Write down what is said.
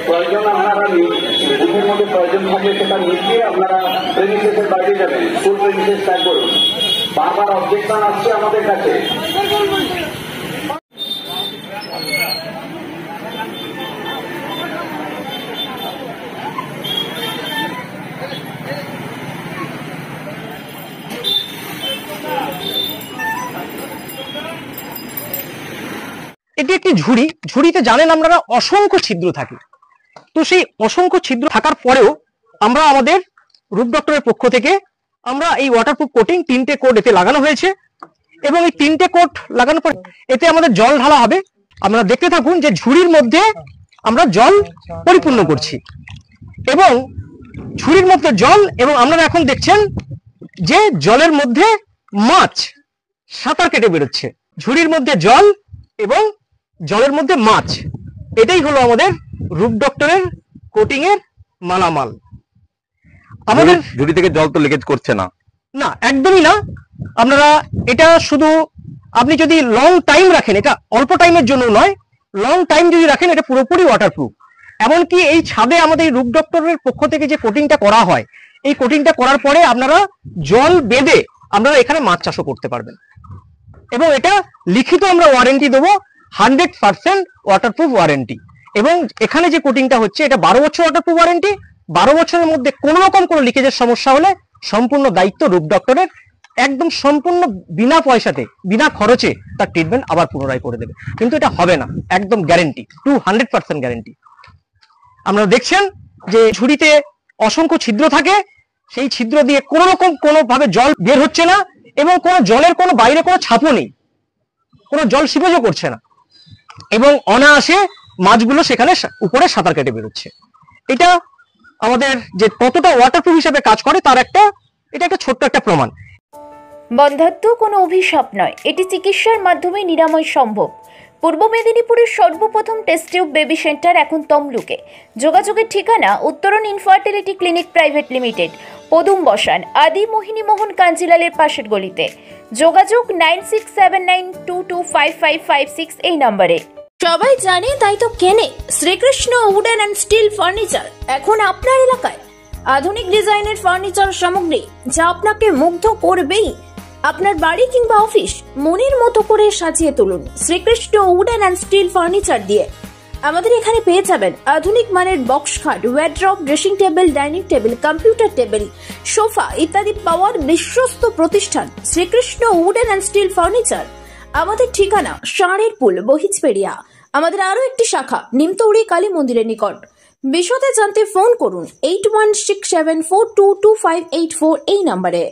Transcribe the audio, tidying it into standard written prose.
প্রয়োজন আপনারা বুথের মধ্যে প্রয়োজন থাকলে সেটা মিটিয়ে আপনারা প্রেমিসেসের বাইরে যাবেন, স্কুল প্রেমিসেস ত্যাগ করুন। বারবার অবজেকশন আসছে আমাদের কাছে। এটি একটি ঝুড়ি। ঝুড়িতে জানেন আপনারা অসংখ্য ছিদ্র থাকে। তো সেই অসংখ্য ছিদ্র থাকার পরেও আমরা আমাদের রূপ ডক্টরের পক্ষ থেকে আমরা এই ওয়াটারপ্রুফ কোটিং 3টে কোট এতে লাগানো হয়েছে এবং এই 3টে কোট লাগানোর পর এতে আমাদের জল ঢালা হবে। আপনারা দেখতে থাকুন যে ঝুড়ির মধ্যে আমরা জল পরিপূর্ণ করছি এবং ঝুড়ির মধ্যে জল, এবং আপনারা এখন দেখছেন যে জলের মধ্যে মাছ সাঁতার কেটে বেরোচ্ছে। ঝুড়ির মধ্যে জল এবং জলের মধ্যে মাছ, এটাই হলো আমাদের রূপ ডক্টরের কোটিং এর মালামাল। আমাদের ঝুড়ি থেকে জল তো লিকেজ করছে না? না, একদমই না। আপনারা এটা শুধু আপনি যদি লং টাইম রাখেন, এটা অল্প টাইমের জন্য নয়, লং টাইম যদি রাখেন এটা পুরোপুরি ওয়াটারপ্রুফ। এমনকি এই ছাদে আমাদের রূপ ডক্টরের পক্ষ থেকে যে কোটিংটা করা হয়, এই কোটিংটা করার পরে আপনারা জল বেঁধে আপনারা এখানে মাছ চাষও করতে পারবেন এবং এটা লিখিত আমরা ওয়ারেন্টি দেবো, 100% ওয়াটারপ্রুফ ওয়ারেন্টি। এবং এখানে যে কোটিংটা হচ্ছে এটা 12 বছর ওয়াটারপ্রুফ ওয়ারেন্টি। 12 বছরের মধ্যে কোনো রকম কোনো লিকেজের সমস্যা হলে সম্পূর্ণ দায়িত্ব রূপ ডক্টরের, একদম সম্পূর্ণ বিনা পয়সাতে বিনা খরচে তার ট্রিটমেন্ট আবার পুনরায় করে দেবে। কিন্তু এটা হবে না, একদম গ্যারেন্টি, 200% গ্যারেন্টি। আপনারা দেখছেন যে ঝুড়িতে অসংখ্য ছিদ্র থাকে, সেই ছিদ্র দিয়ে কোনো রকম কোনোভাবে জল বের হচ্ছে না এবং কোনো জলের কোনো বাইরে কোনো ছাপও নেই, কোনো জল সিপেজও করছে না এবং অনায়াসে মাছগুলো সেখানে উপরে সাঁতার কেটে বেরোচ্ছে। এটা আমাদের যে কতটা ওয়াটারপ্রুফ হিসেবে কাজ করে তার এটা একটা ছোট্ট একটা প্রমাণ। বন্ধ্যাত্ব কোনো অভিশাপ নয়, এটি চিকিৎসার মাধ্যমে নিরাময় সম্ভব। পূর্ব মেদিনীপুরের সর্বপ্রথম টেস্ট টিউব বেবি সেন্টার এখন তমলুকে। যোগাযোগের ঠিকানা উত্তরণ ইনফার্টিলিটি ক্লিনিক প্রাইভেট লিমিটেড, পদুম বসান, আদি মোহিনী মোহন কাঞ্জিলালের পাশের গলিতে। যোগাযোগ 9679225556 এই নম্বরে। সবাই জানে তাই তো কেনে Shrikrishna wooden and steel furniture এখন আপনার এলাকায়। আধুনিক ডিজাইনের ফার্নিচার সামগ্রী যা আপনাকে মুগ্ধ করবেই। আপনার বাড়ি কিংবা অফিস মনের মতো করে সাজিয়ে তুলুন Shrikrishna wooden and steel furniture দিয়ে। আমাদের এখানে পেয়ে যাবেন আধুনিক মানের বক্স খাট, wardrobe, dressing table, dining table, computer table, sofa ইত্যাদি পাওয়ার বিশ্বস্ত প্রতিষ্ঠান Shrikrishna wooden and steel furniture. আমাদের ঠিকানা ষাঁড়ের পুল, বহিজপেড়িয়া। আমাদের আরো একটি শাখা নিমতৌড়ি কালী মন্দিরের নিকট। বিশদে জানতে ফোন করুন 8167422584 এই নম্বরে।